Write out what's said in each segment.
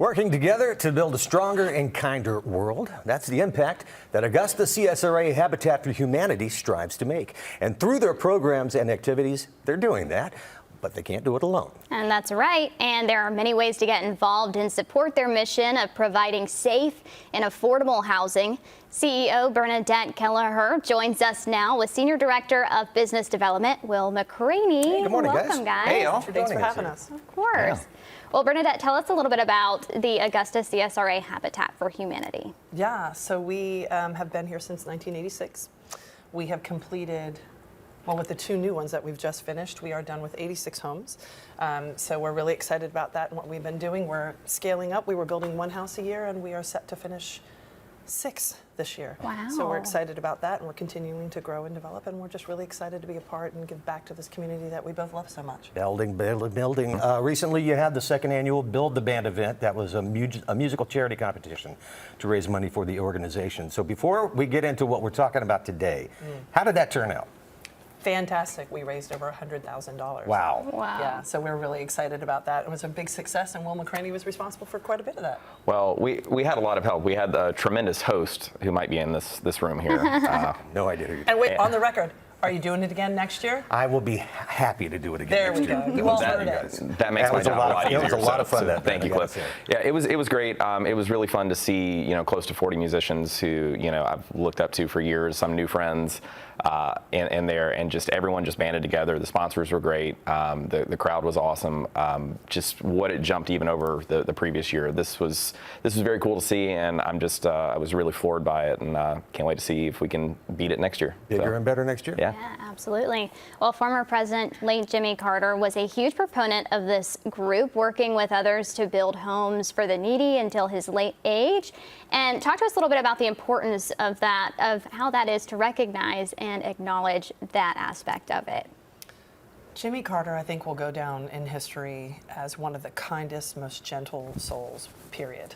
Working together to build a stronger and kinder world. That's the impact that Augusta CSRA Habitat for Humanity strives to make. And through their programs and activities, they're doing that. But they can't do it alone. And that's right. And there are many ways to get involved and support their mission of providing safe and affordable housing. CEO Bernadette Kelleher joins us now with Senior Director of Business Development, Will McCraney. Hey, good morning, Welcome, guys. Hey, y'all. Thanks for having us. Of course. Yeah. Well, Bernadette, tell us a little bit about the Augusta CSRA Habitat for Humanity. Yeah, so we have been here since 1986. We have completed, well, with the two new ones that we've just finished, we are done with 86 homes. So we're really excited about that and what we've been doing. We're scaling up. We were building one house a year, and we are set to finish 6 this year. Wow. So we're excited about that, and we're continuing to grow and develop, and we're just really excited to be a part and give back to this community that we both love so much. Building. Recently, you had the second annual Build the Band event. That was a musical charity competition to raise money for the organization. So before we get into what we're talking about today, how did that turn out? Fantastic. We raised over $100,000. Wow. Wow. Yeah, so we're really excited about that. It was a big success, and Will McCraney was responsible for quite a bit of that. Well, we had a lot of help. We had a tremendous host who might be in this room here. No idea who you're And wait, on the record, are you doing it again next year? I will be happy to do it again There next we year. go. You all heard That- it. That makes That my was a job lot a of lot fun. easier. It was a lot of fun So that thank you, I gotta Cliff. say. Yeah, it was great. It was really fun to see close to 40 musicians who I've looked up to for years. Some new friends in there, and just everyone just banded together. The sponsors were great. The crowd was awesome. Just what it jumped even over the previous year. This was very cool to see, and I was really floored by it, and can't wait to see if we can beat it next year. Bigger and better next year? Yeah. Yeah, absolutely. Well, former President late Jimmy Carter was a huge proponent of this group, working with others to build homes for the needy until his late age. And talk to us a little bit about the importance of that, of how that is to recognize and acknowledge that aspect of it. Jimmy Carter, I think, will go down in history as one of the kindest, most gentle souls, period.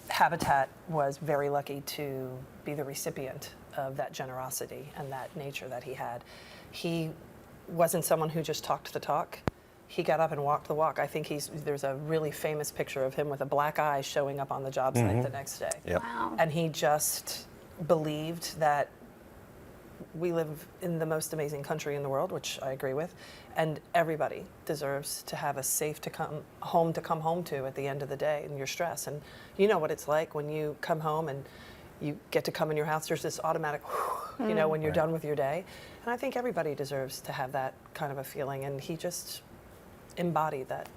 Habitat was very lucky to be the recipient of that generosity and that nature that he had. He wasn't someone who just talked the talk. He got up and walked the walk. I think there's a really famous picture of him with a black eye showing up on the job site the next day. Yep. Wow. And he just believed that we live in the most amazing country in the world, which I agree with, and everybody deserves to have a safe home to come home to at the end of the day and your stress. And you know what it's like when you come home and you get to come in your house, there's this automatic, when you're done with your day. And I think everybody deserves to have that kind of a feeling, and he just embodied that.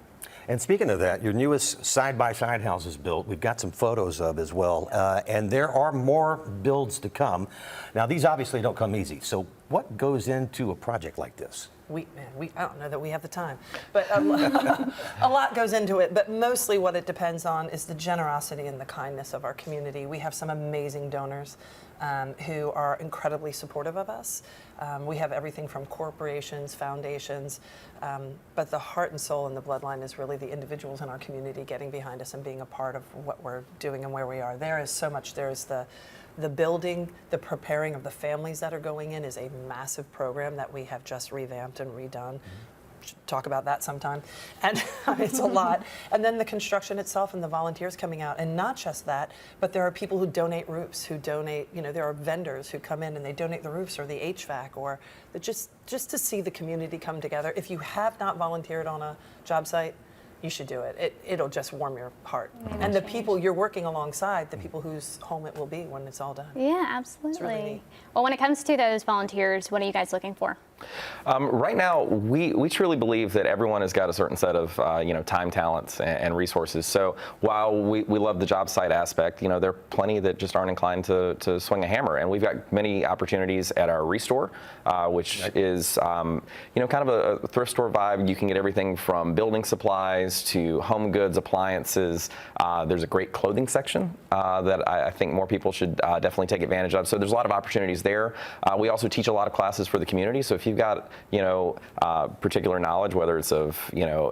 And speaking of that, your newest side-by-side house is built. We've got some photos of as well. And there are more builds to come. Now, these obviously don't come easy. So what goes into a project like this? I don't know that we have the time, but a lot goes into it. But mostly what it depends on is the generosity and the kindness of our community. We have some amazing donors who are incredibly supportive of us. We have everything from corporations, foundations, but the heart and soul and the bloodline is really the individuals in our community getting behind us and being a part of what we're doing and where we are. There is so much. There is the building, the preparing of the families that are going in is a massive program that we have just revamped and redone. Talk about that sometime. And it's a lot. And then the construction itself and the volunteers coming out. And not just that, but there are people who donate roofs, who donate, there are vendors who come in and they donate the roofs or the HVAC, or just to see the community come together. If you have not volunteered on a job site, you should do it. It'll just warm your heart. And the people you're working alongside, the people whose home it will be when it's all done. Yeah, absolutely. It's really neat. Well, when it comes to those volunteers, what are you guys looking for? Right now, we truly believe that everyone has got a certain set of time, talents, and resources. So while we love the job site aspect, there are plenty that just aren't inclined to swing a hammer. And we've got many opportunities at our restore, which is kind of a thrift store vibe. You can get everything from building supplies to home goods, appliances. There's a great clothing section that I think more people should definitely take advantage of. So there's a lot of opportunities there. We also teach a lot of classes for the community. So if you've got particular knowledge, whether it's of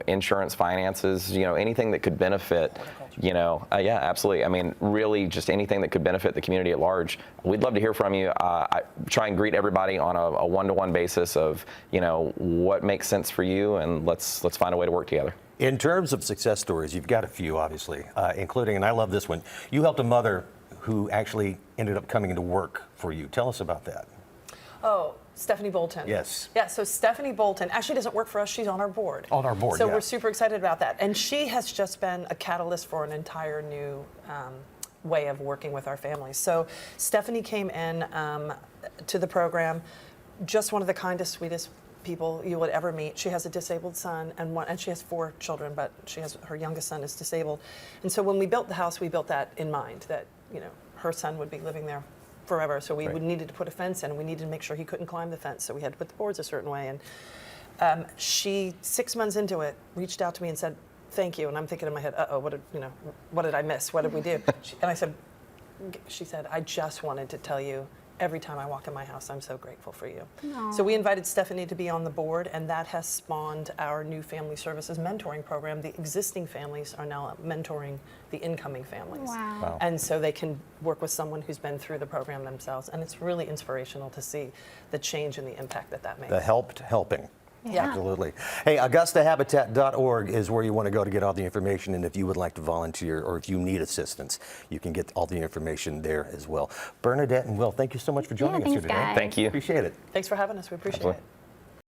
insurance, finances, anything that could benefit, yeah, absolutely. I mean, really, just anything that could benefit the community at large. We'd love to hear from you. I try and greet everybody on a one-to-one basis of what makes sense for you, and let's find a way to work together. In terms of success stories, you've got a few, obviously, including, and I love this one, you helped a mother who actually ended up coming into work for you. Tell us about that. Oh, Stephanie Bolton. Yes. Yeah, so Stephanie Bolton actually doesn't work for us, she's on our board. On our board, So yeah. we're super excited about that. And she has just been a catalyst for an entire new way of working with our families. So Stephanie came in to the program, just one of the kindest, sweetest people you would ever meet. She has a disabled son and she has 4 children, but her youngest son is disabled. And so when we built the house, we built that in mind, that her son would be living there forever. So we needed to put a fence in, and we needed to make sure he couldn't climb the fence. So we had to put the boards a certain way. And she, 6 months into it, reached out to me and said, "Thank you." And I'm thinking in my head, "Uh-oh, what did I miss? What did we do?" She said, "I just wanted to tell you, every time I walk in my house, I'm so grateful for you." Aww. So we invited Stephanie to be on the board, and that has spawned our new family services mentoring program. The existing families are now mentoring the incoming families. Wow. Wow. And so they can work with someone who's been through the program themselves. And it's really inspirational to see the change and the impact that makes. The helped helping. Yeah. Absolutely. Hey, AugustaHabitat.org is where you want to go to get all the information. And if you would like to volunteer or if you need assistance, you can get all the information there as well. Bernadette and Will, thank you so much for joining us here thanks, today. guys. Thank you. Appreciate it. Thanks for having us. We appreciate Absolutely. it.